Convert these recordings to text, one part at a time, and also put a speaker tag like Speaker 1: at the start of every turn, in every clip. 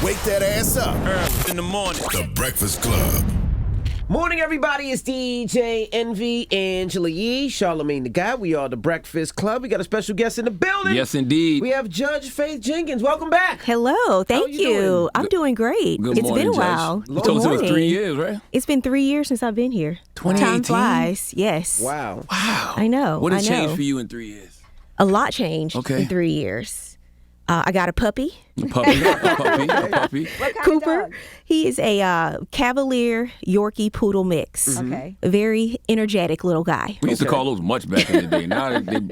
Speaker 1: Wake that ass up.
Speaker 2: In the morning.
Speaker 1: The Breakfast Club.
Speaker 3: Morning, everybody. It's DJ Envy, Angela Yee, Charlamagne the Guy. We are the Breakfast Club. We got a special guest in the building.
Speaker 2: Yes, indeed.
Speaker 3: We have Judge Faith Jenkins. Welcome back.
Speaker 4: Hello. Thank you.
Speaker 3: doing?
Speaker 4: I'm doing great.
Speaker 2: Good
Speaker 4: It's
Speaker 2: morning,
Speaker 4: been a
Speaker 2: Judge.
Speaker 4: while.
Speaker 2: You told us it was 3 years, right?
Speaker 4: It's been 3 years since I've been here.
Speaker 2: 2018?
Speaker 4: Time flies. Yes.
Speaker 3: Wow.
Speaker 2: Wow.
Speaker 4: I know.
Speaker 2: What has
Speaker 4: I know.
Speaker 2: changed for you in 3 years?
Speaker 4: A lot changed
Speaker 2: Okay.
Speaker 4: in 3 years. I got a puppy.
Speaker 2: A puppy. a puppy.
Speaker 5: What kind
Speaker 4: Cooper.
Speaker 5: of dog?
Speaker 4: He is a Cavalier Yorkie Poodle mix.
Speaker 5: Okay.
Speaker 4: A very energetic little guy.
Speaker 2: We used to call those much back in the day. Now
Speaker 3: The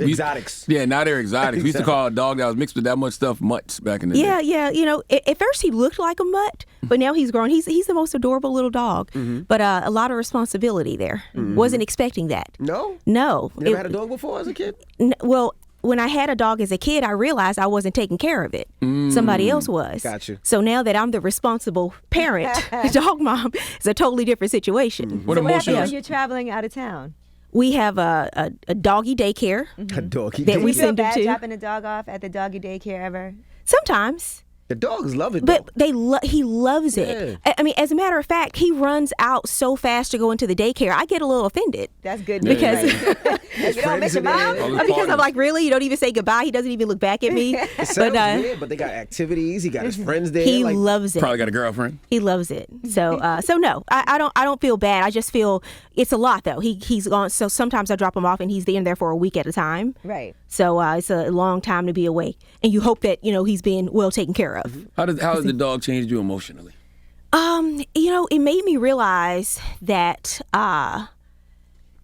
Speaker 3: exotics.
Speaker 2: Yeah, now they're exotics. We used to call a dog that was mixed with that much stuff much back in the
Speaker 4: Yeah,
Speaker 2: day.
Speaker 4: yeah. You know, at first he looked like a mutt, but now he's grown. He's the most adorable little dog. But a lot of responsibility there. Wasn't expecting that.
Speaker 3: No?
Speaker 4: No.
Speaker 3: You never had a dog before as a kid?
Speaker 4: Well, when I had a dog as a kid, I realized I wasn't taking care of it. Somebody else was.
Speaker 3: Gotcha.
Speaker 4: So now that I'm the responsible parent, dog mom, it's a totally different situation.
Speaker 2: What
Speaker 5: So what happens
Speaker 2: emotional?
Speaker 5: when you're traveling out of town?
Speaker 4: We have a doggy daycare
Speaker 3: A doggy.
Speaker 4: that we
Speaker 5: You feel
Speaker 4: send them
Speaker 5: bad
Speaker 4: to.
Speaker 5: dropping a dog off at the doggy daycare ever?
Speaker 4: Sometimes.
Speaker 3: The dogs love it,
Speaker 4: But
Speaker 3: though.
Speaker 4: he loves it. I mean, as a matter of fact, he runs out so fast to go into the daycare. I get a little offended.
Speaker 5: That's good
Speaker 4: Because-
Speaker 5: news. Right? You don't miss your mom?
Speaker 2: All the
Speaker 4: Because I'm
Speaker 2: parties.
Speaker 4: like, really? You don't even say goodbye? He doesn't even look back at me.
Speaker 3: It sounds weird, but they got activities. He got his friends there.
Speaker 4: He
Speaker 3: like,
Speaker 4: loves it.
Speaker 2: Probably got a girlfriend.
Speaker 4: He loves it. So no, I don't feel bad. I just feel it's a lot though. He's gone. So sometimes I drop him off and he's in there for a week at a time.
Speaker 5: Right.
Speaker 4: So it's a long time to be away, and you hope that he's being well taken care of.
Speaker 2: How has the dog changed you emotionally?
Speaker 4: It made me realize that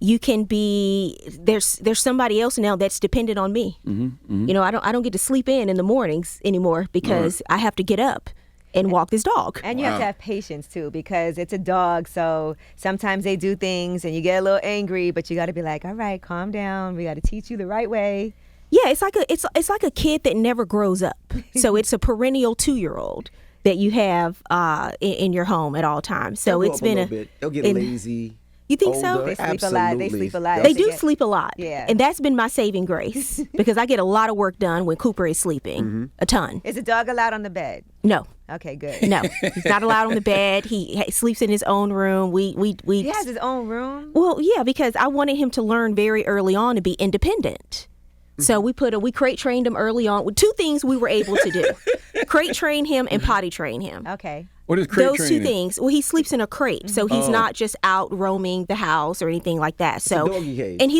Speaker 4: you can be there's somebody else now that's dependent on me. I don't get to sleep in the mornings anymore because I have to get up and walk this dog.
Speaker 5: And you have to have patience too, because it's a dog. So sometimes they do things and you get a little angry, but you got to be like, all right, calm down. We got to teach you the right way.
Speaker 4: Yeah, it's like a kid that never grows up. So it's a perennial 2-year-old that you have in your home at all times. So
Speaker 3: they'll
Speaker 4: it's
Speaker 3: grow up
Speaker 4: been
Speaker 3: a little bit. They'll get lazy.
Speaker 4: You think so?
Speaker 3: older.
Speaker 5: They sleep a lot. They
Speaker 3: Absolutely.
Speaker 5: sleep a lot.
Speaker 4: They do sleep a lot.
Speaker 5: Yeah.
Speaker 4: And that's been my saving grace because I get a lot of work done when Cooper is sleeping. A ton.
Speaker 5: Is the dog allowed on the bed?
Speaker 4: No.
Speaker 5: Okay, good.
Speaker 4: No. He's not allowed on the bed. He sleeps in his own room.
Speaker 5: He has his own room?
Speaker 4: Well, yeah, because I wanted him to learn very early on to be independent. So we crate trained him early on with 2 things we were able to do. Crate train him and potty train him.
Speaker 5: Okay.
Speaker 2: What is crate
Speaker 4: Those
Speaker 2: training?
Speaker 4: 2 things. Well, he sleeps in a crate, so he's not just out roaming the house or anything like that. So,
Speaker 3: a doggy cage.
Speaker 4: and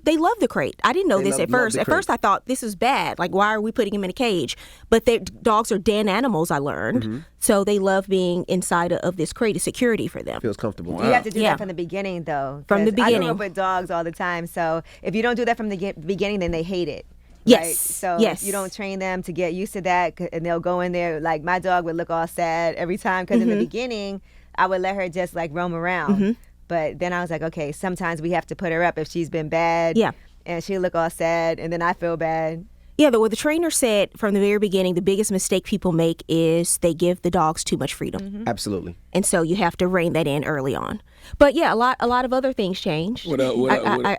Speaker 4: they love the crate. I didn't know this at
Speaker 3: love
Speaker 4: first.
Speaker 3: the
Speaker 4: At first, I thought this was bad. Like, why are we putting him in a cage? But dogs are den animals. I learned, so they love being inside of this crate. It's security for them.
Speaker 3: Feels comfortable.
Speaker 5: You have to do
Speaker 4: Yeah.
Speaker 5: that from the beginning, though.
Speaker 4: From the
Speaker 5: 'cause I grew
Speaker 4: beginning.
Speaker 5: up with dogs all the time, so if you don't do that from the beginning, then they hate it.
Speaker 4: Yes,
Speaker 5: Right? So
Speaker 4: yes.
Speaker 5: you don't train them to get used to that, and they'll go in there. Like my dog would look all sad every time because in the beginning, I would let her just like roam around. But then I was like, okay, sometimes we have to put her up if she's been bad.
Speaker 4: Yeah.
Speaker 5: And she'll look all sad, and then I feel bad.
Speaker 4: Yeah, the trainer said from the very beginning, the biggest mistake people make is they give the dogs too much freedom.
Speaker 3: Absolutely.
Speaker 4: And so you have to rein that in early on. But yeah, a lot of other things changed.
Speaker 2: What up?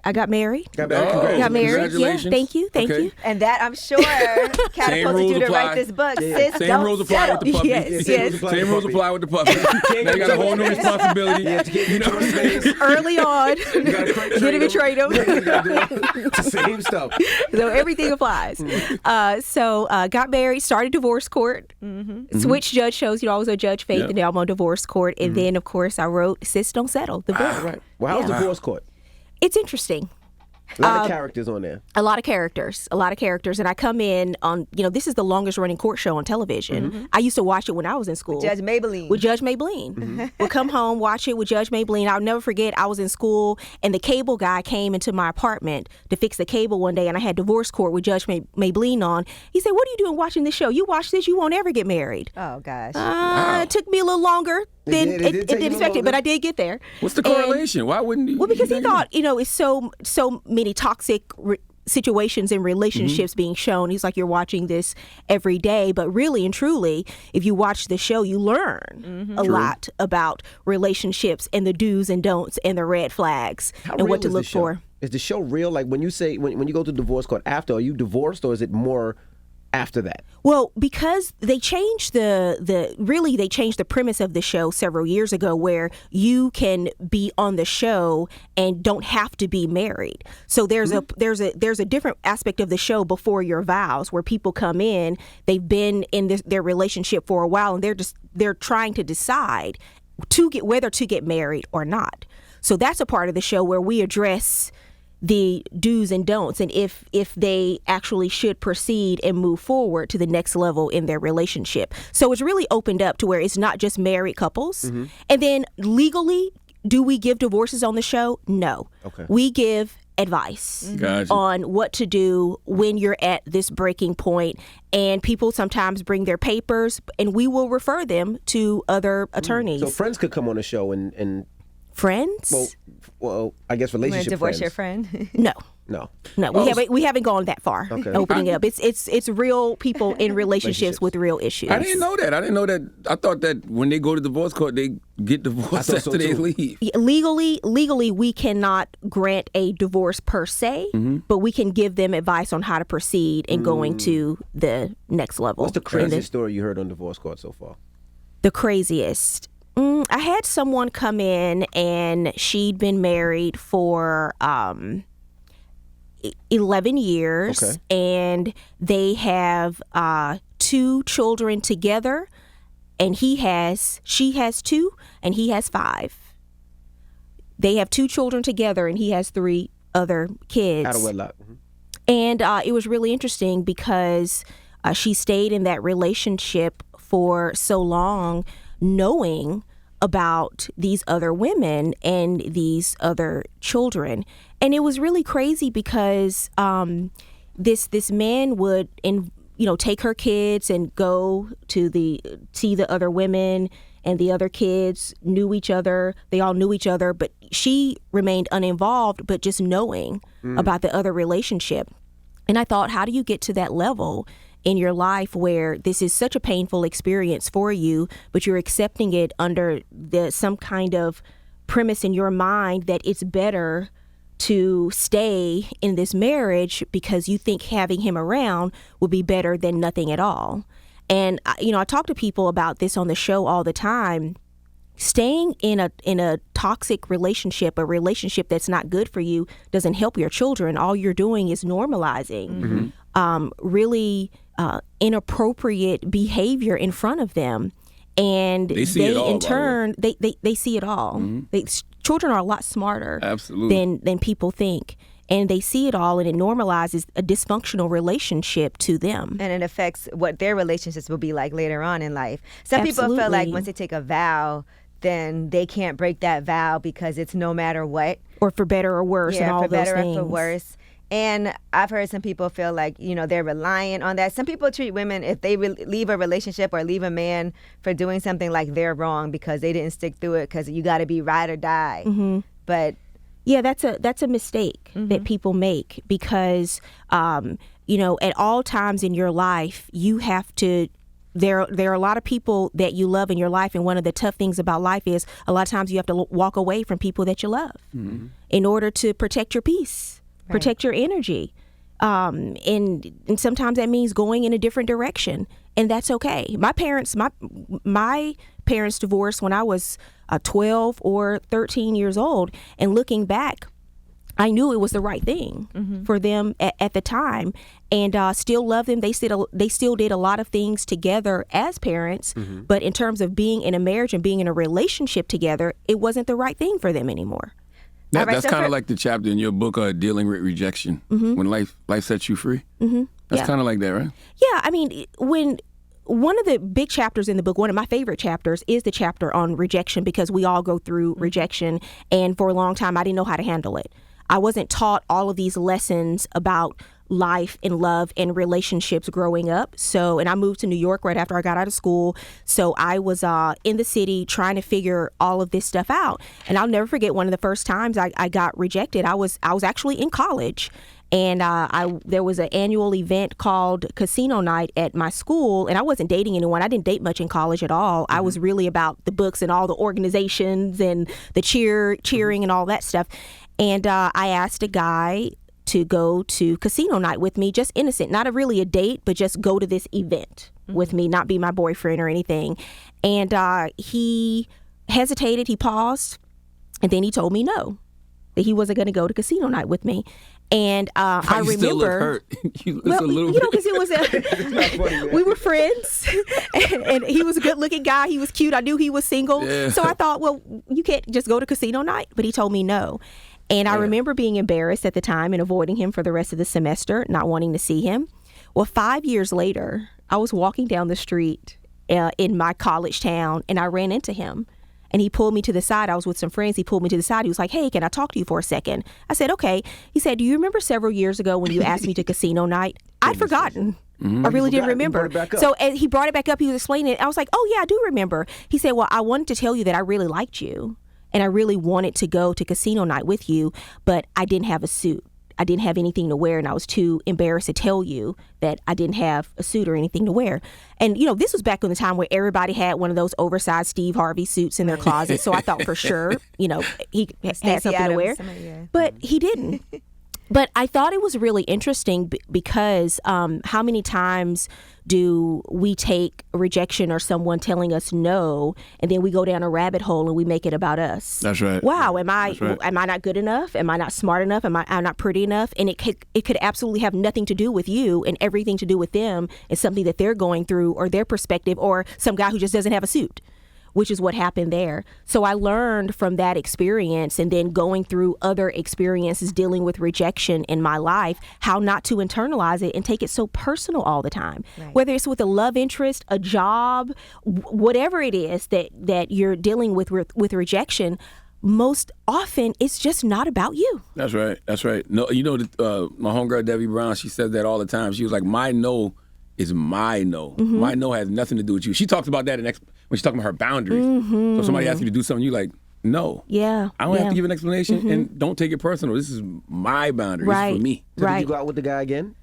Speaker 4: I got married.
Speaker 3: Got married. Congrats.
Speaker 4: Got married.
Speaker 2: Congratulations.
Speaker 4: Yeah, thank you.
Speaker 2: Okay.
Speaker 4: You.
Speaker 5: And that, I'm sure, catapulted
Speaker 2: rules
Speaker 5: you to
Speaker 2: apply.
Speaker 5: write this book.
Speaker 3: Yeah.
Speaker 5: Sis,
Speaker 2: Same
Speaker 5: don't
Speaker 2: rules apply with the
Speaker 5: settle.
Speaker 2: puppy.
Speaker 4: Yes,
Speaker 3: yes.
Speaker 2: Same rules apply with the puppy. Now you got a whole new responsibility.
Speaker 3: You have to get into a space.
Speaker 4: Early on,
Speaker 3: You gotta crate
Speaker 4: get him and train him.
Speaker 3: You gotta do the same stuff.
Speaker 4: So everything applies. So got married, started divorce court, switched judge shows. I was a Judge Faith,
Speaker 2: Yeah.
Speaker 4: and now I'm on divorce court. And then, of course, I wrote "Sis Don't Settle," the book.
Speaker 3: Right. Well, how's
Speaker 4: Yeah.
Speaker 3: divorce court?
Speaker 4: It's interesting.
Speaker 3: A lot of characters on there.
Speaker 4: A lot of characters. And I come in on, this is the longest running court show on television. I used to watch it when I was in school.
Speaker 5: Judge Maybelline.
Speaker 4: With Judge Maybelline. We'll come home, watch it with Judge Maybelline. I'll never forget, I was in school and the cable guy came into my apartment to fix the cable one day, and I had divorce court with Judge Maybelline on. He said, "What are you doing watching this show? You watch this, you won't ever get married."
Speaker 5: Oh, gosh.
Speaker 4: It took me a little longer than
Speaker 3: It did
Speaker 4: it
Speaker 3: take you a
Speaker 4: did
Speaker 3: little
Speaker 4: expect it, but
Speaker 3: longer.
Speaker 4: I did get there.
Speaker 2: What's the
Speaker 4: And-
Speaker 2: correlation? Why wouldn't you?
Speaker 4: well, because he thought, it's so many toxic situations and relationships being shown. He's like, you're watching this every day. But really and truly, if you watch the show, you learn a lot about relationships and the do's and don'ts and the red flags
Speaker 3: How
Speaker 4: and what
Speaker 3: real
Speaker 4: to
Speaker 3: is
Speaker 4: look
Speaker 3: the show?
Speaker 4: for.
Speaker 3: Is the show real? Like when you say when you go to divorce court after, are you divorced or is it more after that?
Speaker 4: Well, because they changed they changed the premise of the show several years ago, where you can be on the show and don't have to be married. So there's a different aspect of the show before your vows, where people come in, they've been in their relationship for a while, and they're trying to decide whether to get married or not. So that's a part of the show where we address the do's and don'ts, and if they actually should proceed and move forward to the next level in their relationship. So it's really opened up to where it's not just married couples. And then legally, do we give divorces on the show? No.
Speaker 3: Okay.
Speaker 4: We give advice
Speaker 2: Gotcha.
Speaker 4: on what to do when you're at this breaking point, and people sometimes bring their papers, and we will refer them to other attorneys.
Speaker 3: So friends could come on the show and
Speaker 4: Friends?
Speaker 3: well, I guess
Speaker 5: You want
Speaker 3: relationship
Speaker 5: to divorce
Speaker 3: friends.
Speaker 5: your friend?
Speaker 4: No.
Speaker 3: No.
Speaker 4: We haven't gone that far.
Speaker 3: Okay.
Speaker 4: Opening up. It's real people in relationships with real issues.
Speaker 2: I didn't know that. I thought that when they go to divorce court, they get divorced
Speaker 3: thought so
Speaker 2: after they
Speaker 3: too.
Speaker 2: leave.
Speaker 4: Yeah, legally, we cannot grant a divorce per se, but we can give them advice on how to proceed in going to the next level.
Speaker 3: What's the craziest story you heard on divorce court so far?
Speaker 4: The craziest. I had someone come in, and she'd been married for 11 years,
Speaker 3: Okay.
Speaker 4: and they have 2 children together, and she has 2 and he has 5. They have 2 children together, and he has 3 other kids.
Speaker 3: Out of wedlock.
Speaker 4: And it was really interesting because she stayed in that relationship for so long, knowing about these other women and these other children. And it was really crazy because this man would take her kids and go to see the other women, and the other kids knew each other. They all knew each other, but she remained uninvolved, but just knowing about the other relationship. And I thought, how do you get to that level in your life where this is such a painful experience for you, but you're accepting it under some kind of premise in your mind that it's better to stay in this marriage because you think having him around will be better than nothing at all. And I talk to people about this on the show all the time. Staying in a toxic relationship, a relationship that's not good for you, doesn't help your children. All you're doing is normalizing really inappropriate behavior in front of them, and
Speaker 2: They see it all,
Speaker 4: in turn they see it all. Children are a lot smarter
Speaker 2: Absolutely.
Speaker 4: than people think, and they see it all, and it normalizes a dysfunctional relationship to them.
Speaker 5: And it affects what their relationships will be like later on in life. Some people feel like
Speaker 4: Absolutely.
Speaker 5: once they take a vow, then they can't break that vow because it's no matter what.
Speaker 4: Or for better or worse, and all
Speaker 5: for
Speaker 4: those
Speaker 5: better
Speaker 4: things.
Speaker 5: or for worse. And I've heard some people feel like, they're reliant on that. Some people treat women, if they leave a relationship or leave a man for doing something, like they're wrong because they didn't stick through it, because you got to be ride or die. But
Speaker 4: yeah, that's a mistake that people make because, at all times in your life, you have to. There are a lot of people that you love in your life, and one of the tough things about life is a lot of times you have to walk away from people that you love in order to protect your peace, protect your energy, and sometimes that means going in a different direction, and that's okay. My parents divorced when I was 12 or 13 years old, and looking back, I knew it was the right thing for them at the time, and still love them. They still did a lot of things together as parents, but in terms of being in a marriage and being in a relationship together, it wasn't the right thing for them anymore.
Speaker 2: That's kind of like the chapter in your book, Dealing with Rejection, when life sets you free. That's kind of like that, right?
Speaker 4: Yeah, I mean, when one of the big chapters in the book, one of my favorite chapters, is the chapter on rejection, because we all go through rejection, and for a long time I didn't know how to handle it. I wasn't taught all of these lessons about life and love and relationships growing up. And I moved to New York right after I got out of school. So I was in the city trying to figure all of this stuff out. And I'll never forget one of the first times I got rejected. I was actually in college. And there was an annual event called Casino Night at my school, and I wasn't dating anyone. I didn't date much in college at all. I was really about the books and all the organizations and the cheering and all that stuff. And I asked a guy to go to casino night with me, just innocent, not really a date, but just go to this event with me, not be my boyfriend or anything. And he hesitated, he paused, and then he told me no, that he wasn't going to go to casino night with me. And I remember,
Speaker 2: still look hurt. You look a little
Speaker 4: you know, because it was we were friends, and he was a good-looking guy. He was cute. I knew he was single, so I thought, well, you can't just go to casino night. But he told me no, and I remember being embarrassed at the time and avoiding him for the rest of the semester, not wanting to see him. Well, 5 years later, I was walking down the street in my college town, and I ran into him. And he pulled me to the side. I was with some friends. He pulled me to the side. He was like, hey, can I talk to you for a second? I said, okay. He said, do you remember several years ago when you asked me to casino night? I'd forgotten. I really didn't remember. So and he brought it back up. He was explaining it. I was like, oh, yeah, I do remember. He said, well, I wanted to tell you that I really liked you. And I really wanted to go to casino night with you, but I didn't have a suit. I didn't have anything to wear, and I was too embarrassed to tell you that I didn't have a suit or anything to wear. And, you know, this was back in the time where everybody had one of those oversized Steve Harvey suits in their closet. So I thought for sure, you know, he had something to wear. But he didn't. But I thought it was really interesting because how many times do we take rejection or someone telling us no, and then we go down a rabbit hole and we make it about us?
Speaker 2: That's right.
Speaker 4: Wow, am I not good enough? Am I not smart enough? Am I not pretty enough? And it could absolutely have nothing to do with you and everything to do with them. It's something that they're going through or their perspective or some guy who just doesn't have a suit, which is what happened there. So I learned from that experience and then going through other experiences dealing with rejection in my life, how not to internalize it and take it so personal all the time. Right. Whether it's with a love interest, a job, whatever it is that you're dealing with rejection, most often it's just not about you.
Speaker 2: That's right. That's right. No, you know, my homegirl Debbie Brown, she said that all the time. She was like, my no is my no. Mm-hmm. My no has nothing to do with you. She talks about that when she's talking about her boundaries. So if somebody asks you to do something, you're like, no.
Speaker 4: Yeah.
Speaker 2: I don't have to give an explanation, and don't take it personal. This is my boundary. Right. This is for me.
Speaker 3: So did you go out with the guy again?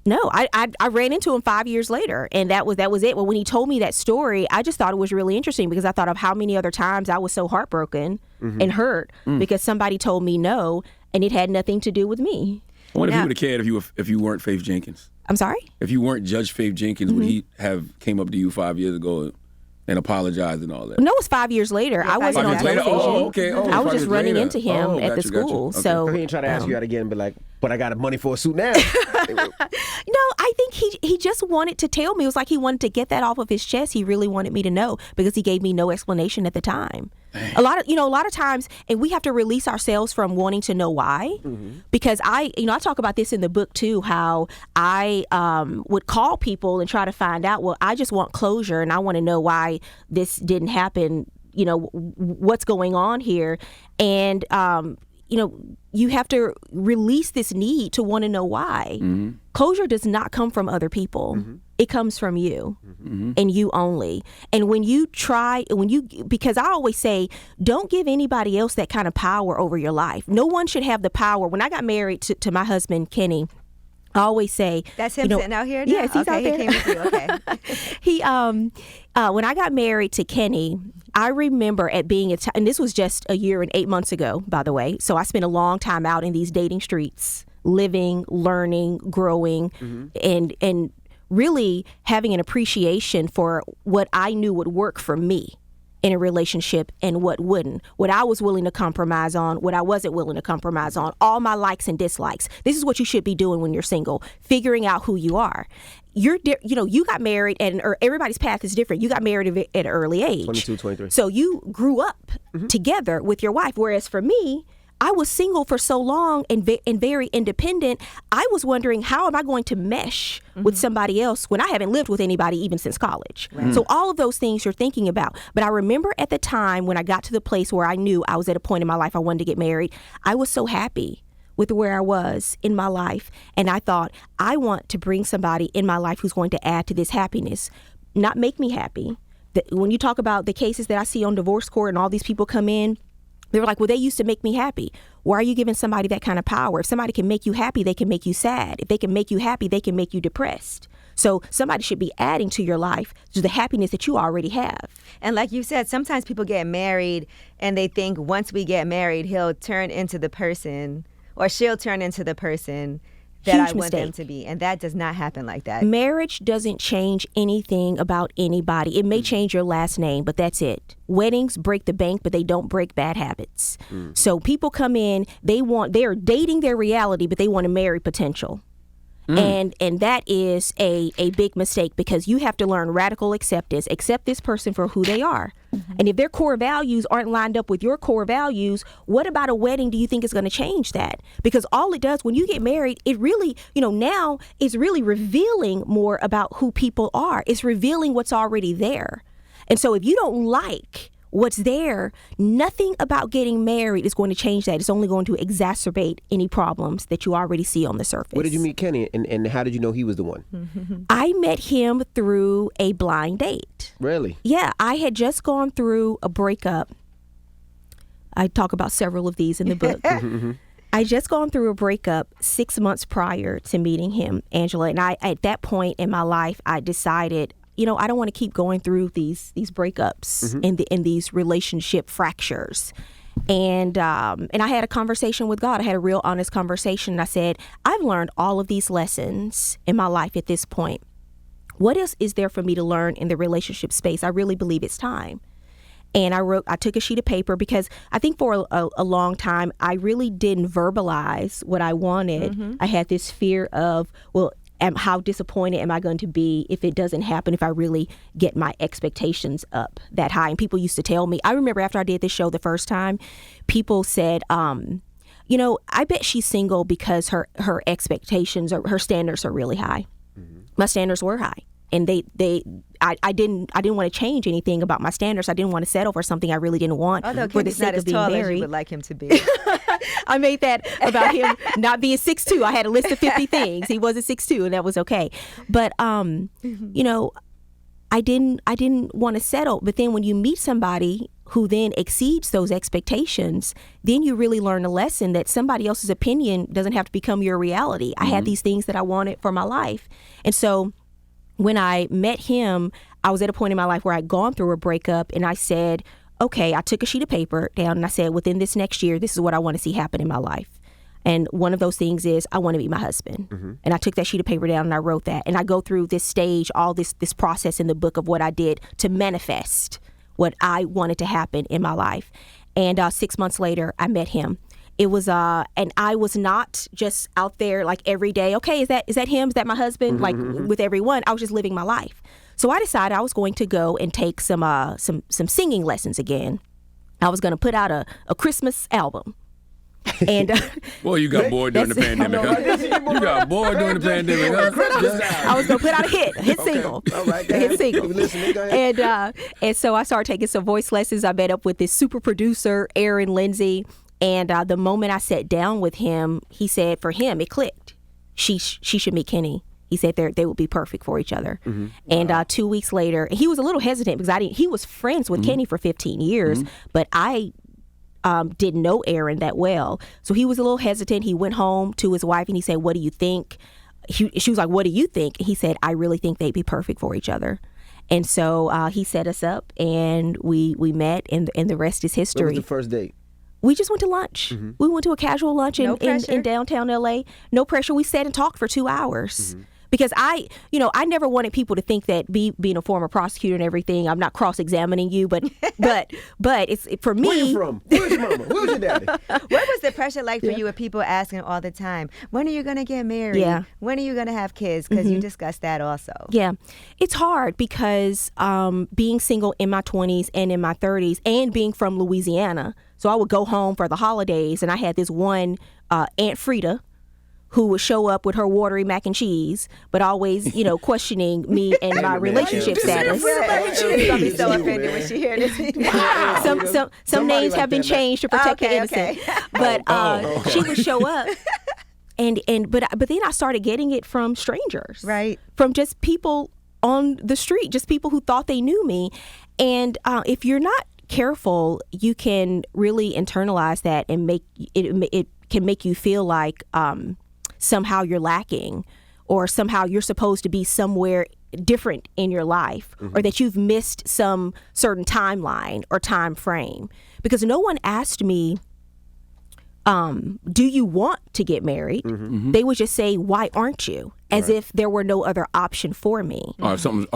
Speaker 4: No, I ran into him 5 years later, and that was it. Well, when he told me that story, I just thought it was really interesting because I thought of how many other times I was so heartbroken and hurt because somebody told me no, and it had nothing to do with me.
Speaker 2: I wonder if he would have cared if you weren't Faith Jenkins.
Speaker 4: I'm sorry?
Speaker 2: If you weren't Judge Faith Jenkins, would he have came up to you 5 years ago and apologized and all that?
Speaker 4: No, it was 5 years later. I wasn't on television.
Speaker 2: Oh, okay.
Speaker 4: I was just running into him at the school.
Speaker 2: Okay.
Speaker 4: So
Speaker 3: he ain't trying to ask you out again and be like, but I got money for a suit now.
Speaker 4: No, I think he just wanted to tell me. It was like he wanted to get that off of his chest. He really wanted me to know because he gave me no explanation at the time. Dang. A lot of times, and we have to release ourselves from wanting to know why. Because I talk about this in the book too, how I would call people and try to find out, well, I just want closure and I want to know why this didn't happen, what's going on here. And, you have to release this need to want to know why. Closure does not come from other people. It comes from you and you only. And because I always say, don't give anybody else that kind of power over your life. No one should have the power. When I got married to my husband, Kenny, I always say,
Speaker 5: that's him sitting out here now?
Speaker 4: Yes, he's out there.
Speaker 5: He came with you. Okay.
Speaker 4: When I got married to Kenny, I remember and this was just a year and 8 months ago, by the way. So I spent a long time out in these dating streets, living, learning, growing, and really having an appreciation for what I knew would work for me in a relationship and what wouldn't, what I was willing to compromise on, what I wasn't willing to compromise on, all my likes and dislikes. This is what you should be doing when you're single, figuring out who you are. You got married, and everybody's path is different. You got married at an early age.
Speaker 3: 22, 23.
Speaker 4: So you grew up together with your wife, whereas for me, I was single for so long and very independent. I was wondering, how am I going to mesh with somebody else when I haven't lived with anybody even since college? Right. So all of those things you're thinking about. But I remember at the time when I got to the place where I knew I was at a point in my life I wanted to get married, I was so happy with where I was in my life. And I thought, I want to bring somebody in my life who's going to add to this happiness, not make me happy. When you talk about the cases that I see on divorce court and all these people come in, they were like, well, they used to make me happy. Why are you giving somebody that kind of power? If somebody can make you happy, they can make you sad. If they can make you happy, they can make you depressed. So somebody should be adding to your life to the happiness that you already have.
Speaker 5: And like you said, sometimes people get married and they think once we get married, he'll turn into the person or she'll turn into the person that
Speaker 4: Huge
Speaker 5: I want them
Speaker 4: mistake.
Speaker 5: to be. And that does not happen like that.
Speaker 4: Marriage doesn't change anything about anybody. It may change your last name, but that's it. Weddings break the bank, but they don't break bad habits. So people come in, they're dating their reality, but they want to marry potential. And that is a big mistake, because you have to learn radical acceptance. Accept this person for who they are. And if their core values aren't lined up with your core values, what about a wedding do you think is going to change that? Because all it does when you get married, it really, now it's really revealing more about who people are. It's revealing what's already there. And so if you don't like what's there, nothing about getting married is going to change that. It's only going to exacerbate any problems that you already see on the surface.
Speaker 3: Where did you meet Kenny, and how did you know he was the one?
Speaker 4: I met him through a blind date.
Speaker 3: Really?
Speaker 4: Yeah, I had just gone through a breakup. I talk about several of these in the book. I just gone through a breakup 6 months prior to meeting him, Angela. And at that point in my life, I decided, I don't want to keep going through these breakups and these relationship fractures. And I had a conversation with God. I had a real honest conversation. And I said, I've learned all of these lessons in my life at this point. What else is there for me to learn in the relationship space? I really believe it's time. And I took a sheet of paper, because I think for a long time, I really didn't verbalize what I wanted. I had this fear of, how disappointed am I going to be if it doesn't happen, if I really get my expectations up that high? And people used to tell me, I remember after I did this show the first time, people said, I bet she's single because her expectations or her standards are really high. My standards were high. And I didn't want to change anything about my standards. I didn't want to settle for something I really didn't want.
Speaker 5: Although
Speaker 4: for the
Speaker 5: Kenny's
Speaker 4: sake
Speaker 5: not as
Speaker 4: of being
Speaker 5: tall
Speaker 4: married.
Speaker 5: as you would like him to be.
Speaker 4: I made that about him not being 6'2". I had a list of 50 things. He wasn't 6'2", and that was okay. But I didn't want to settle. But then when you meet somebody who then exceeds those expectations, then you really learn a lesson that somebody else's opinion doesn't have to become your reality. I had these things that I wanted for my life. And so when I met him, I was at a point in my life where I'd gone through a breakup, and I said, okay, I took a sheet of paper down and I said, within this next year, this is what I want to see happen in my life. And one of those things is I want to meet my husband. And I took that sheet of paper down and I wrote that. And I go through this stage, all this process in the book of what I did to manifest what I wanted to happen in my life. And 6 months later, I met him. It was, and I was not just out there like every day. Okay, is that him? Is that my husband? Like with everyone, I was just living my life. So I decided I was going to go and take some singing lessons again. I was going to put out a Christmas album. And
Speaker 2: boy, you got bored during the pandemic. Huh? You got bored during the pandemic. Huh?
Speaker 4: I was going to put out a hit single.
Speaker 3: All right,
Speaker 4: a hit single.
Speaker 3: Listen, go ahead.
Speaker 4: And so I started taking some voice lessons. I met up with this super producer, Aaron Lindsay. And the moment I sat down with him, he said for him, it clicked. She should meet Kenny. He said they would be perfect for each other. And 2 weeks later, he was a little hesitant because he was friends with Kenny for 15 years, but I didn't know Aaron that well. So he was a little hesitant. He went home to his wife and he said, what do you think? She was like, what do you think? He said, I really think they'd be perfect for each other. And so he set us up and we met, and the rest is history.
Speaker 3: What was the first date?
Speaker 4: We just went to lunch. We went to a casual lunch in downtown LA. No pressure. We sat and talked for 2 hours. Because I never wanted people to think that being a former prosecutor and everything, I'm not cross-examining you, but it's for me.
Speaker 3: Where you from? Where's your mama? Where's your daddy?
Speaker 5: What was the pressure like for you with people asking all the time, when are you going to get married?
Speaker 4: Yeah.
Speaker 5: When are you going to have kids? Because you discussed that also.
Speaker 4: Yeah. It's hard because being single in my 20s and in my 30s and being from Louisiana, so I would go home for the holidays and I had this one Aunt Frida who would show up with her watery mac and cheese, but always, questioning me and my relationship status.
Speaker 5: She's gonna be so offended when she hears this.
Speaker 4: Some names have been changed to protect the innocent, but she would show up, but then I started getting it from strangers,
Speaker 5: right? From
Speaker 4: just people on the street, just people who thought they knew me, and if you're not careful, you can really internalize that and make it can make you feel like somehow you're lacking, or somehow you're supposed to be somewhere different in your life, or that you've missed some certain timeline or time frame. Because no one asked me do you want to get married? They would just say, why aren't you? As if there were no other option for me.
Speaker 2: Or something's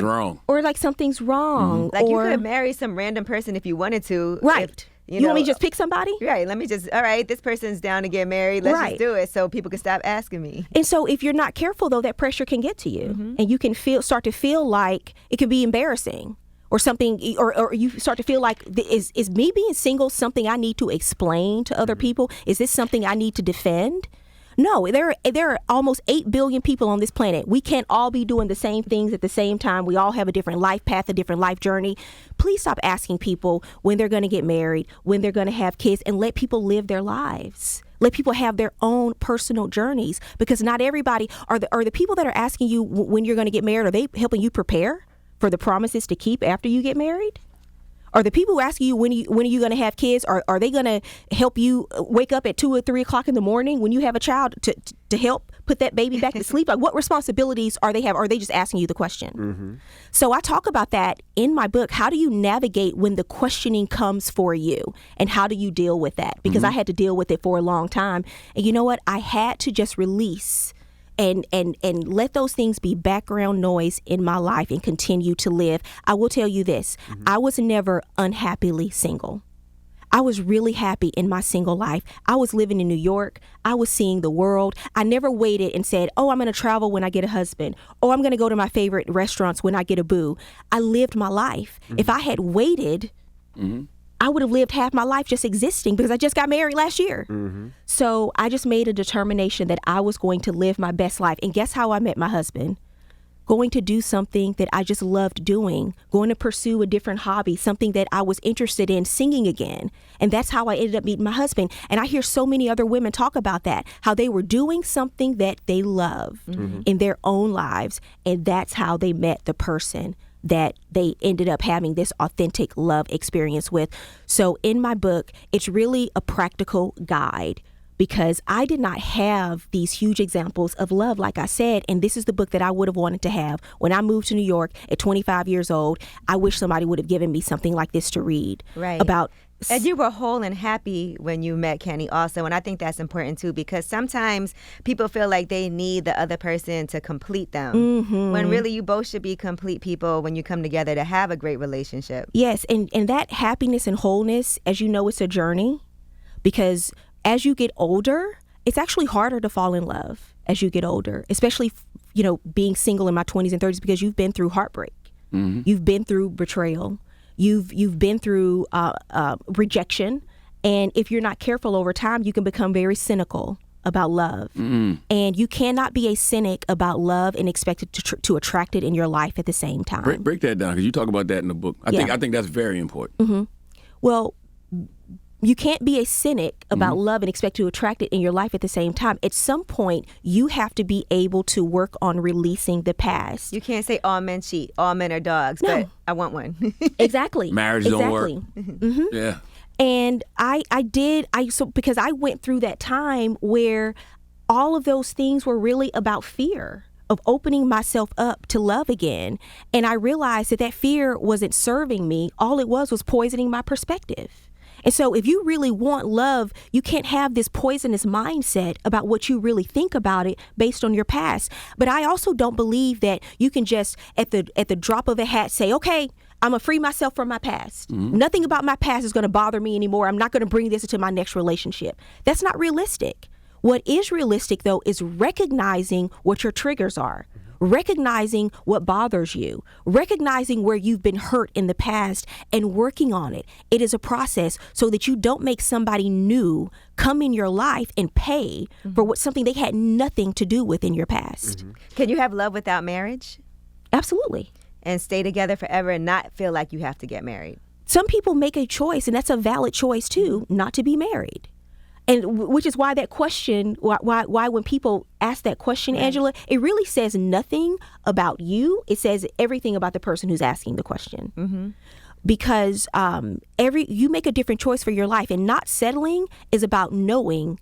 Speaker 2: wrong.
Speaker 4: Or like something's wrong.
Speaker 5: Like
Speaker 4: or,
Speaker 5: you could marry some random person if you wanted to.
Speaker 4: Right.
Speaker 5: If,
Speaker 4: you want me to just pick somebody?
Speaker 5: Right. Let me just, all right, this person's down to get married. Let's just do it so people can stop asking me.
Speaker 4: And so if you're not careful, though, that pressure can get to you. And you can start to feel like it could be embarrassing. Or something, or you start to feel like, is me being single something I need to explain to other people? Is this something I need to defend? No, there are almost 8 billion people on this planet. We can't all be doing the same things at the same time. We all have a different life path, a different life journey. Please stop asking people when they're going to get married, when they're going to have kids, and let people live their lives. Let people have their own personal journeys, because not everybody are the people that are asking you when you're going to get married. Are they helping you prepare for the promises to keep after you get married? Are the people who ask you when are you going to have kids, are they going to help you wake up at 2 or 3 o'clock in the morning when you have a child to help put that baby back to sleep? Like, what responsibilities are they have? Or are they just asking you the question? So I talk about that in my book. How do you navigate when the questioning comes for you, and how do you deal with that? Because I had to deal with it for a long time. And you know what? I had to just release and let those things be background noise in my life and continue to live. I will tell you this. I was never unhappily single. I was really happy in my single life. I was living in New York. I was seeing the world. I never waited and said, oh, I'm going to travel when I get a husband. Oh, I'm going to go to my favorite restaurants when I get a boo. I lived my life. If I had waited, I would have lived half my life just existing, because I just got married last year. So I just made a determination that I was going to live my best life. And guess how I met my husband? Going to do something that I just loved doing, going to pursue a different hobby, something that I was interested in, singing again. And that's how I ended up meeting my husband. And I hear so many other women talk about that, how they were doing something that they love in their own lives. And that's how they met the person that they ended up having this authentic love experience with. So in my book, it's really a practical guide, because I did not have these huge examples of love, like I said, and this is the book that I would have wanted to have. When I moved to New York at 25 years old, I wish somebody would have given me something like this to read.
Speaker 5: Right. And you were whole and happy when you met Kenny also, and I think that's important too, because sometimes people feel like they need the other person to complete them, when really you both should be complete people when you come together to have a great relationship.
Speaker 4: Yes, and that happiness and wholeness, as you know, it's a journey, because as you get older, it's actually harder to fall in love as you get older, especially, being single in my 20s and 30s, because you've been through heartbreak. You've been through betrayal. You've been through rejection. And if you're not careful over time, you can become very cynical about love. And you cannot be a cynic about love and expect it to attract it in your life at the same time.
Speaker 2: Break that down, because you talk about that in the book. I think that's very important.
Speaker 4: Well, you can't be a cynic about love and expect to attract it in your life at the same time. At some point, you have to be able to work on releasing the past.
Speaker 5: You can't say all men cheat, all men are dogs, but I want one.
Speaker 4: Exactly.
Speaker 2: Marriage don't work. Yeah.
Speaker 4: And because I went through that time where all of those things were really about fear of opening myself up to love again. And I realized that fear wasn't serving me. All it was poisoning my perspective. And so if you really want love, you can't have this poisonous mindset about what you really think about it based on your past. But I also don't believe that you can just at the drop of a hat say, okay, I'm going to free myself from my past. Nothing about my past is going to bother me anymore. I'm not going to bring this into my next relationship. That's not realistic. What is realistic, though, is recognizing what your triggers are. Recognizing what bothers you, recognizing where you've been hurt in the past, and working on it. It is a process so that you don't make somebody new come in your life and pay for something they had nothing to do with in your past.
Speaker 5: Can you have love without marriage?
Speaker 4: Absolutely.
Speaker 5: And stay together forever and not feel like you have to get married?
Speaker 4: Some people make a choice, and that's a valid choice too, not to be married. And which is why that question, why when people ask that question, Angela, it really says nothing about you. It says everything about the person who's asking the question. Because you make a different choice for your life, and not settling is about knowing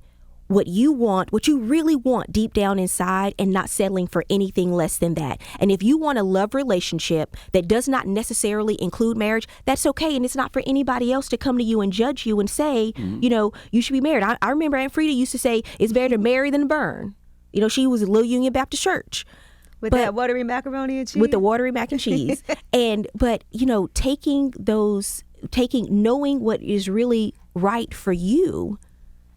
Speaker 4: what you want, what you really want deep down inside, and not settling for anything less than that. And if you want a love relationship that does not necessarily include marriage, that's okay. And it's not for anybody else to come to you and judge you and say, you know, you should be married. I remember Aunt Frida used to say, it's better to marry than to burn. You know, she was a Little Union Baptist Church.
Speaker 5: With that watery macaroni and cheese?
Speaker 4: With the watery mac and cheese. But, you know, knowing what is really right for you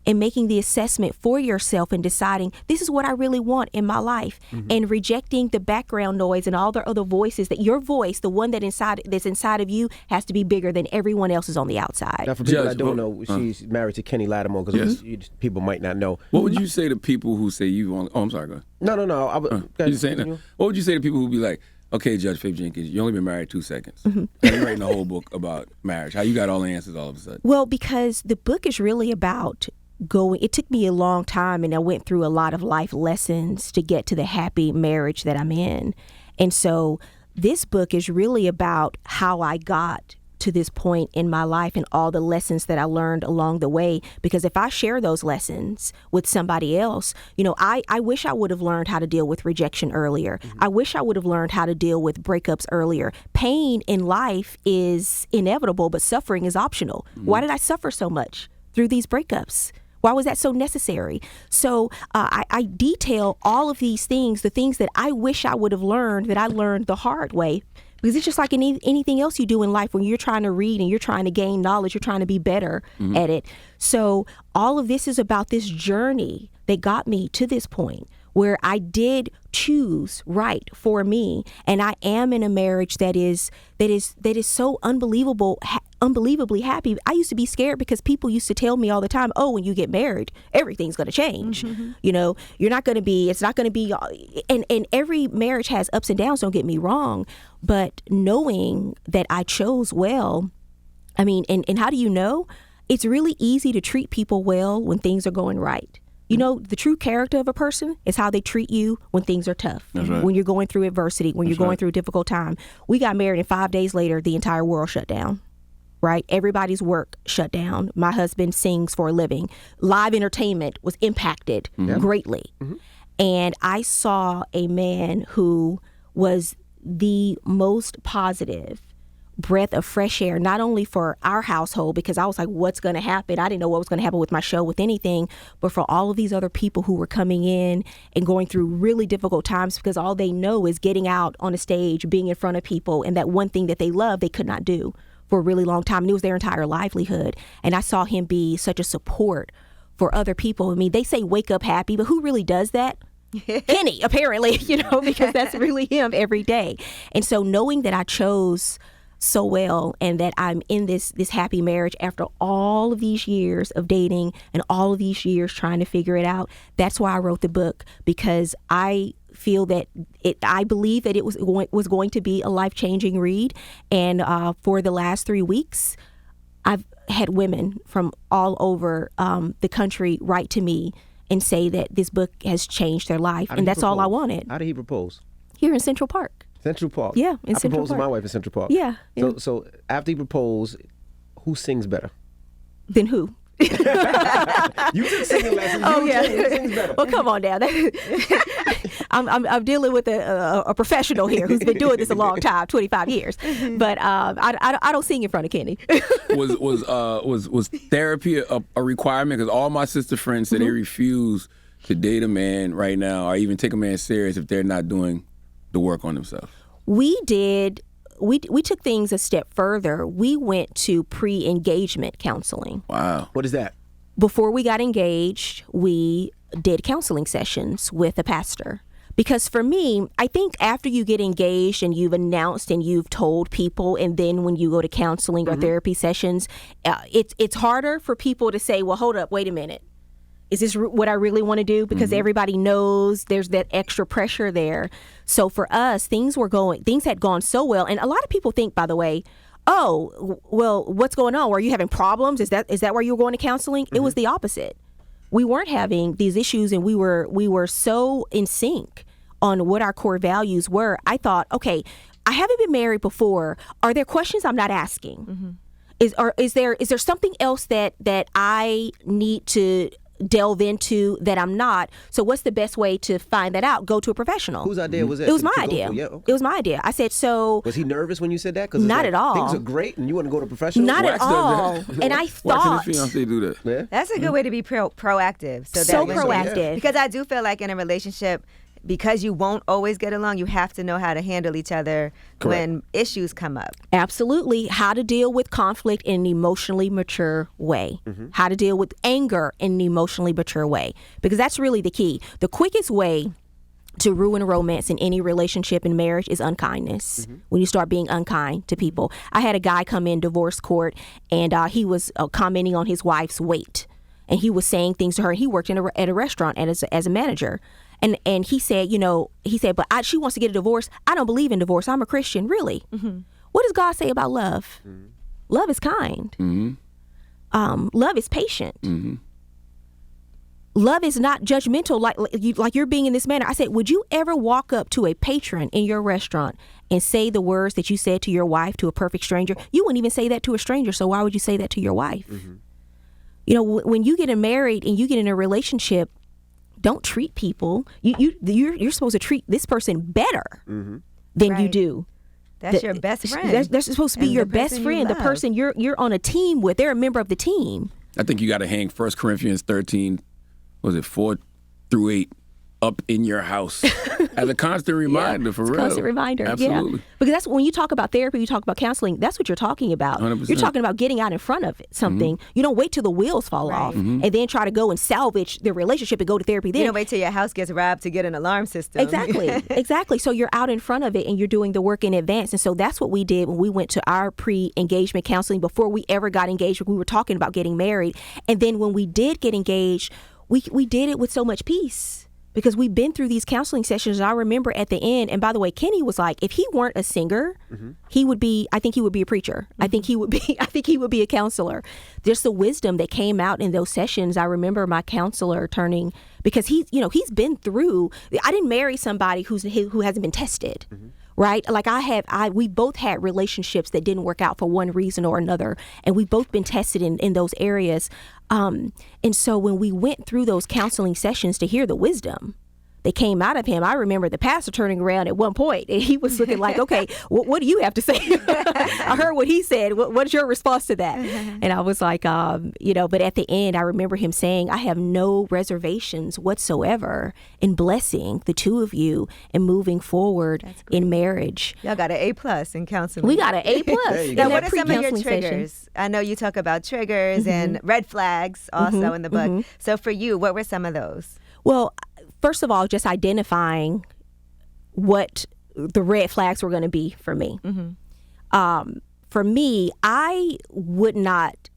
Speaker 4: and making the assessment for yourself and deciding this is what I really want in my life, and rejecting the background noise and all the other voices, that your voice, the one that's inside of you, has to be bigger than everyone else's on the outside.
Speaker 3: Now, for people that don't know, she's married to Kenny Lattimore, because people might not know.
Speaker 2: What would you say to people who say you want? Oh, I'm sorry. Go ahead.
Speaker 3: No.
Speaker 2: You saying that? What would you say to people who be like, okay, Judge Faith Jenkins, you only been married 2 seconds. How you writing a whole book about marriage? How you got all the answers all of a sudden?
Speaker 4: Well, because the book is really about it took me a long time, and I went through a lot of life lessons to get to the happy marriage that I'm in. And so this book is really about how I got to this point in my life and all the lessons that I learned along the way. Because if I share those lessons with somebody else, you know, I wish I would have learned how to deal with rejection earlier. I wish I would have learned how to deal with breakups earlier. Pain in life is inevitable, but suffering is optional. Why did I suffer so much through these breakups? Why was that so necessary? So I detail all of these things, the things that I wish I would have learned, that I learned the hard way. Because it's just like anything else you do in life when you're trying to read and you're trying to gain knowledge, you're trying to be better at it. So all of this is about this journey that got me to this point where I did choose right for me, and I am in a marriage that is so unbelievably happy. I used to be scared because people used to tell me all the time, oh, when you get married, everything's going to change. You know, it's not going to be, and every marriage has ups and downs, don't get me wrong, but knowing that I chose well, I mean, and how do you know? It's really easy to treat people well when things are going right. You know, the true character of a person is how they treat you when things are tough, when you're going through adversity, when you're going through a difficult time. We got married, and 5 days later, the entire world shut down, right? Everybody's work shut down. My husband sings for a living. Live entertainment was impacted greatly. And I saw a man who was the most positive breath of fresh air, not only for our household, because I was like, what's going to happen? I didn't know what was going to happen with my show, with anything, but for all of these other people who were coming in and going through really difficult times, because all they know is getting out on a stage, being in front of people, and that one thing that they love, they could not do for a really long time. And it was their entire livelihood. And I saw him be such a support for other people. I mean, they say wake up happy, but who really does that? Kenny, apparently, you know, because that's really him every day. And so knowing that I chose so well, and that I'm in this happy marriage after all of these years of dating and all of these years trying to figure it out, that's why I wrote the book, because I feel that I believe that it was going to be a life-changing read. And for the last 3 weeks, I've had women from all over the country write to me and say that this book has changed their life, and that's all I wanted.
Speaker 3: How did he propose?
Speaker 4: Here in Central Park.
Speaker 3: Central Park.
Speaker 4: Yeah, in
Speaker 3: I
Speaker 4: Central
Speaker 3: proposed
Speaker 4: Park.
Speaker 3: to my wife in Central Park.
Speaker 4: Yeah.
Speaker 3: So after he proposed, who sings better?
Speaker 4: Then who?
Speaker 3: You took singing lessons.
Speaker 4: Oh, yeah.
Speaker 3: Who sings better?
Speaker 4: Well, come on now. I'm dealing with a professional here who's been doing this a long time, 25 years. But I don't sing in front of Kenny.
Speaker 2: Was therapy a requirement? Because all my sister friends said they refuse to date a man right now, or even take a man serious if they're not doing the work on themselves.
Speaker 4: We took things a step further. We went to pre-engagement counseling.
Speaker 2: Wow.
Speaker 3: What is that?
Speaker 4: Before we got engaged, we did counseling sessions with a pastor. Because for me, I think after you get engaged and you've announced and you've told people, and then when you go to counseling or therapy sessions, it's harder for people to say, well, hold up, wait a minute. Is this what I really want to do? Because everybody knows there's that extra pressure there. So for us, things had gone so well. And a lot of people think, by the way, oh, well, what's going on? Were you having problems? Is that why you were going to counseling? It was the opposite. We weren't having these issues, and we were so in sync on what our core values were. I thought, okay, I haven't been married before. Are there questions I'm not asking? Is there something else that I need to delve into that I'm not. So what's the best way to find that out? Go to a professional.
Speaker 3: Whose idea was that?
Speaker 4: It was my
Speaker 3: to go
Speaker 4: idea.
Speaker 3: for? Yeah, okay.
Speaker 4: It was my idea. I said, so...
Speaker 3: Was he nervous when you said that? 'Cause
Speaker 4: Not at all.
Speaker 3: Things are great and you want to go to professional?
Speaker 4: Not at
Speaker 2: Wax does
Speaker 4: all.
Speaker 2: that.
Speaker 4: And I
Speaker 2: Wax
Speaker 4: thought...
Speaker 2: and his fiance do that.
Speaker 3: Yeah.
Speaker 5: That's a good way to be proactive.
Speaker 4: So
Speaker 5: that
Speaker 4: proactive.
Speaker 5: Because I do feel like in a relationship, because you won't always get along, you have to know how to handle each other when issues come up.
Speaker 4: Absolutely. How to deal with conflict in an emotionally mature way. How to deal with anger in an emotionally mature way. Because that's really the key. The quickest way to ruin a romance in any relationship in marriage is unkindness. When you start being unkind to people. I had a guy come in divorce court and he was commenting on his wife's weight. And he was saying things to her. He worked at a restaurant as a manager. And he said, but she wants to get a divorce. I don't believe in divorce. I'm a Christian. Really? What does God say about love? Love is kind. Love is patient. Love is not judgmental like you're being in this manner. I said, would you ever walk up to a patron in your restaurant and say the words that you said to your wife to a perfect stranger? You wouldn't even say that to a stranger, so why would you say that to your wife? You know, when you get married and you get in a relationship, don't treat people. You're supposed to treat this person better than you do.
Speaker 5: That's your best friend.
Speaker 4: They're supposed to be your best friend, the person you're on a team with. They're a member of the team.
Speaker 2: I think you got to hang 1 Corinthians 13, 4-8, up in your house as a constant reminder, for real.
Speaker 4: Constant reminder.
Speaker 2: Absolutely.
Speaker 4: Yeah. Because that's when you talk about therapy, you talk about counseling, that's what you're talking about.
Speaker 2: 100%.
Speaker 4: You're talking about getting out in front of something. You don't wait till the wheels fall off and then try to go and salvage the relationship and go to therapy then.
Speaker 5: You don't wait till your house gets robbed to get an alarm system.
Speaker 4: Exactly. So you're out in front of it and you're doing the work in advance. And so that's what we did when we went to our pre-engagement counseling. Before we ever got engaged, we were talking about getting married. And then when we did get engaged, we did it with so much peace. Because we've been through these counseling sessions, and I remember at the end, and by the way, Kenny was like, if he weren't a singer, I think he would be a preacher. I think he would be a counselor. Just the wisdom that came out in those sessions. I remember my counselor turning, because he's been through, I didn't marry somebody who hasn't been tested. Right? Like we both had relationships that didn't work out for one reason or another. And we've both been tested in those areas. And so when we went through those counseling sessions to hear the wisdom that came out of him, I remember the pastor turning around at one point and he was looking like, okay, what do you have to say? I heard what he said. What's your response to that? And I was like, but at the end, I remember him saying, I have no reservations whatsoever in blessing the two of you and moving forward in marriage.
Speaker 5: Y'all got an A+ in counseling.
Speaker 4: We got an A+.
Speaker 5: Now, what are some of your triggers? I know you talk about triggers and red flags also in the book. So for you, what were some of those?
Speaker 4: Well, first of all, just identifying what the red flags were going to be for me. For me, I would not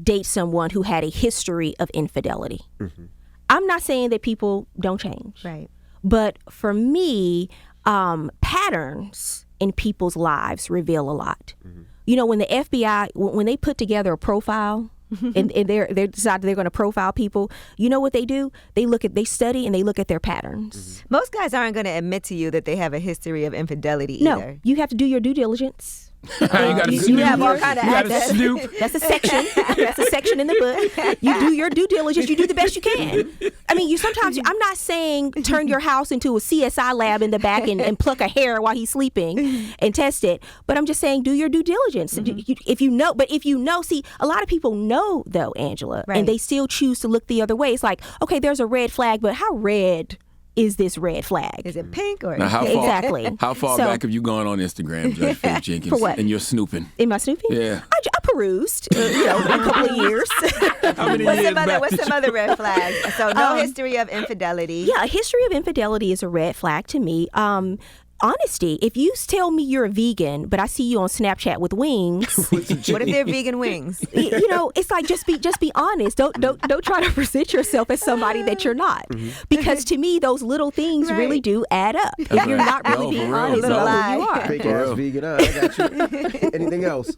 Speaker 4: date someone who had a history of infidelity. I'm not saying that people don't change.
Speaker 5: Right.
Speaker 4: But for me, patterns in people's lives reveal a lot. You know, when the FBI, when they put together a profile, and they decide they're going to profile people, you know what they do? They study and they look at their patterns.
Speaker 5: Most guys aren't going to admit to you that they have a history of infidelity either.
Speaker 4: No, you have to do your due diligence.
Speaker 2: You
Speaker 5: have all kind of
Speaker 2: snoop.
Speaker 4: That's a section. That's a section in the book. You do your due diligence. You do the best you can. I mean, I'm not saying turn your house into a CSI lab in the back and pluck a hair while he's sleeping and test it. But I'm just saying do your due diligence. If you know, see, a lot of people know though, Angela, and they still choose to look the other way. It's like, okay, there's a red flag, but how red is this red flag?
Speaker 5: Is it pink or
Speaker 2: now,
Speaker 4: exactly?
Speaker 2: How far back have you gone on Instagram, Judge Faith Jenkins?
Speaker 4: For what?
Speaker 2: And you're snooping.
Speaker 4: Am I snooping?
Speaker 2: Yeah.
Speaker 4: I perused, a couple of years.
Speaker 2: How many years back?
Speaker 5: What's some other red flags? So no history of infidelity.
Speaker 4: Yeah, a history of infidelity is a red flag to me. Honesty. If you tell me you're a vegan, but I see you on Snapchat with wings,
Speaker 5: what if they're vegan wings?
Speaker 4: It's like just be honest. Don't try to present yourself as somebody that you're not, because to me those little things really do add up. If you're not really being honest about who you are.
Speaker 3: Fake ass vegan. I got you. Anything else?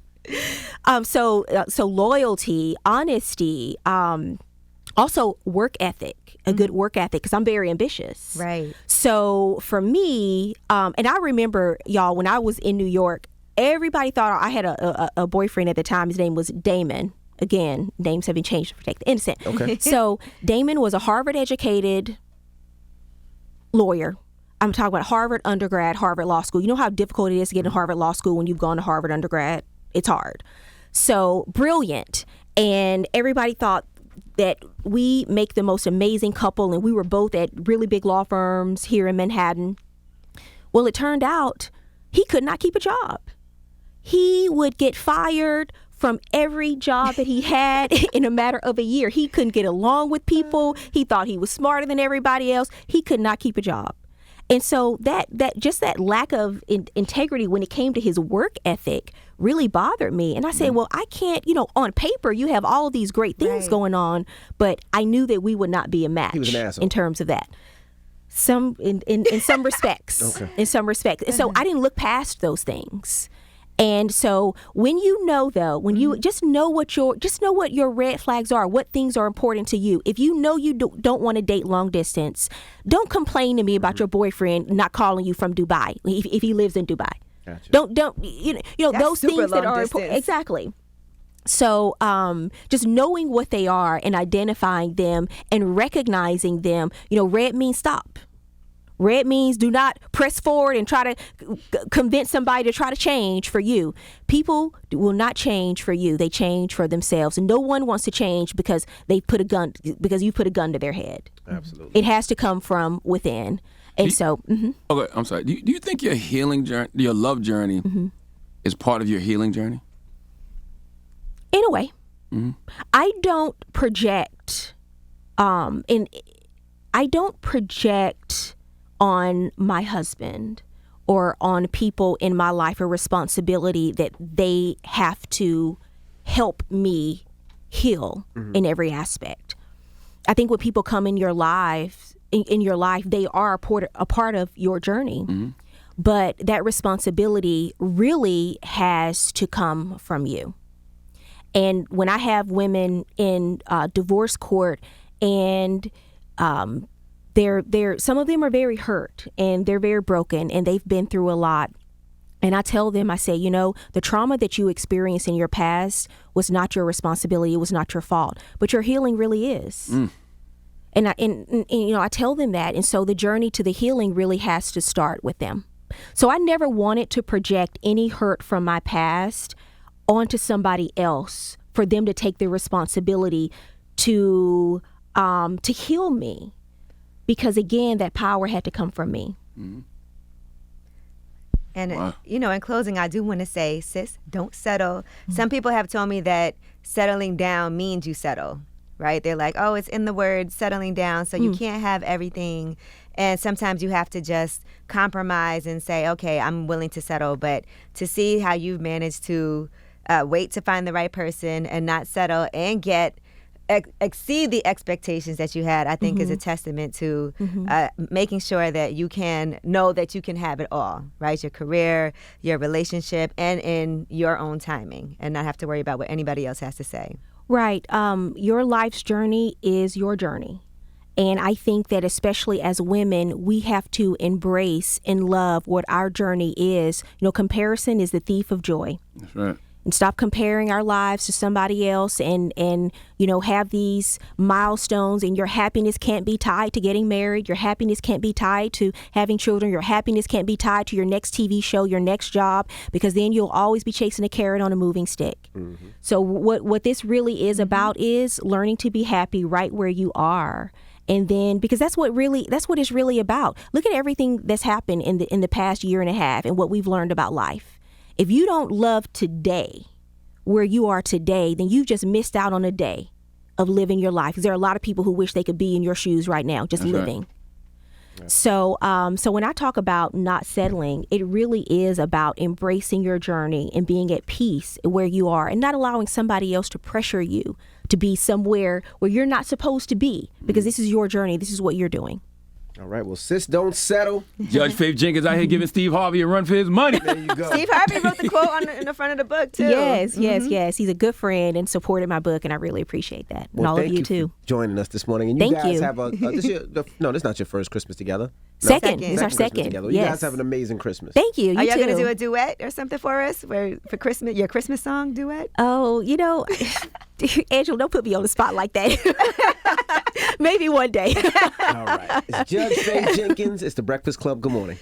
Speaker 4: So loyalty, honesty, also work ethic. A good work ethic, because I'm very ambitious.
Speaker 5: Right.
Speaker 4: So for me, and I remember, y'all, when I was in New York, everybody thought I had a boyfriend at the time. His name was Damon. Again, names have been changed to protect the innocent.
Speaker 3: Okay.
Speaker 4: So Damon was a Harvard-educated lawyer. I'm talking about Harvard undergrad, Harvard Law School. You know how difficult it is to get in Harvard Law School when you've gone to Harvard undergrad? It's hard. So brilliant. And everybody thought that we make the most amazing couple, and we were both at really big law firms here in Manhattan. Well, it turned out he could not keep a job. He would get fired from every job that he had in a matter of a year. He couldn't get along with people. He thought he was smarter than everybody else. He could not keep a job. And so that lack of integrity when it came to his work ethic really bothered me. And I said, well, I can't, on paper, you have all of these great things going on, but I knew that we would not be a match
Speaker 3: He was an asshole.
Speaker 4: in terms of that. In some respects.
Speaker 3: Okay.
Speaker 4: In some respects. And so I didn't look past those things. And so when you know, though, when you just know what your red flags are, what things are important to you. If you know you don't want to date long distance, don't complain to me about your boyfriend not calling you from Dubai if he lives in Dubai.
Speaker 3: Gotcha.
Speaker 4: Don't
Speaker 5: That's
Speaker 4: those
Speaker 5: super
Speaker 4: things that
Speaker 5: long
Speaker 4: are
Speaker 5: distance.
Speaker 4: important. Exactly. So just knowing what they are and identifying them and recognizing them. Red means stop. Red means do not press forward and try to convince somebody to try to change for you. People will not change for you. They change for themselves. And no one wants to change because you put a gun to their head.
Speaker 3: Absolutely.
Speaker 4: It has to come from within. And so,
Speaker 2: Okay, I'm sorry. Do you think your healing journey, your love journey, is part of your healing journey?
Speaker 4: in a way, I don't project, I don't project on my husband or on people in my life a responsibility that they have to help me heal in every aspect. I think when people come in your life, they are a part of your journey. But that responsibility really has to come from you. And when I have women in divorce court, and they're some of them are very hurt and they're very broken and they've been through a lot. And I tell them, I say, the trauma that you experienced in your past was not your responsibility. It was not your fault. But your healing really is. And I tell them that. And so the journey to the healing really has to start with them. So I never wanted to project any hurt from my past onto somebody else for them to take the responsibility to heal me. Because again, that power had to come from me.
Speaker 5: And, in closing, I do want to say, sis, don't settle. Some people have told me that settling down means you settle, right? They're like, oh, it's in the word settling down, so you can't have everything. And sometimes you have to just compromise and say, okay, I'm willing to settle. But to see how you've managed to wait to find the right person and not settle and exceed the expectations that you had, I think is a testament to making sure that you can know that you can have it all, right? Your career, your relationship, and in your own timing, and not have to worry about what anybody else has to say.
Speaker 4: Right. Your life's journey is your journey. And I think that especially as women, we have to embrace and love what our journey is. Comparison is the thief of joy.
Speaker 2: That's right.
Speaker 4: And stop comparing our lives to somebody else and have these milestones, and your happiness can't be tied to getting married. Your happiness can't be tied to having children. Your happiness can't be tied to your next TV show, your next job, because then you'll always be chasing a carrot on a moving stick. So what this really is about is learning to be happy right where you are. And then, because that's what it's really about. Look at everything that's happened in the past year and a half and what we've learned about life. If you don't love today, where you are today, then you've just missed out on a day of living your life. Because there are a lot of people who wish they could be in your shoes right now, just living. Right. So when I talk about not settling, it really is about embracing your journey and being at peace where you are and not allowing somebody else to pressure you to be somewhere where you're not supposed to be, because this is your journey. This is what you're doing.
Speaker 3: All right, well, sis, don't settle.
Speaker 2: Judge Faith Jenkins out here giving Steve Harvey a run for his money.
Speaker 3: There you go.
Speaker 5: Steve Harvey wrote the quote in the front of the book, too.
Speaker 4: Yes. He's a good friend and supported my book, and I really appreciate that.
Speaker 3: Well,
Speaker 4: and all of you,
Speaker 3: thank
Speaker 4: too.
Speaker 3: For joining us this morning. And
Speaker 4: Thank
Speaker 3: you guys
Speaker 4: you.
Speaker 3: have this is not your first Christmas together. No?
Speaker 4: Second. It's our
Speaker 3: Christmas
Speaker 4: second.
Speaker 3: together.
Speaker 4: Yes.
Speaker 3: You guys have an amazing Christmas.
Speaker 4: Thank you.
Speaker 5: Are y'all
Speaker 4: too.
Speaker 5: going to do a duet or something for us for Christmas, your Christmas song duet?
Speaker 4: Oh, Angela, don't put me on the spot like that. Maybe one day.
Speaker 3: All right. It's Judge Faye Jenkins. It's the Breakfast Club. Good morning.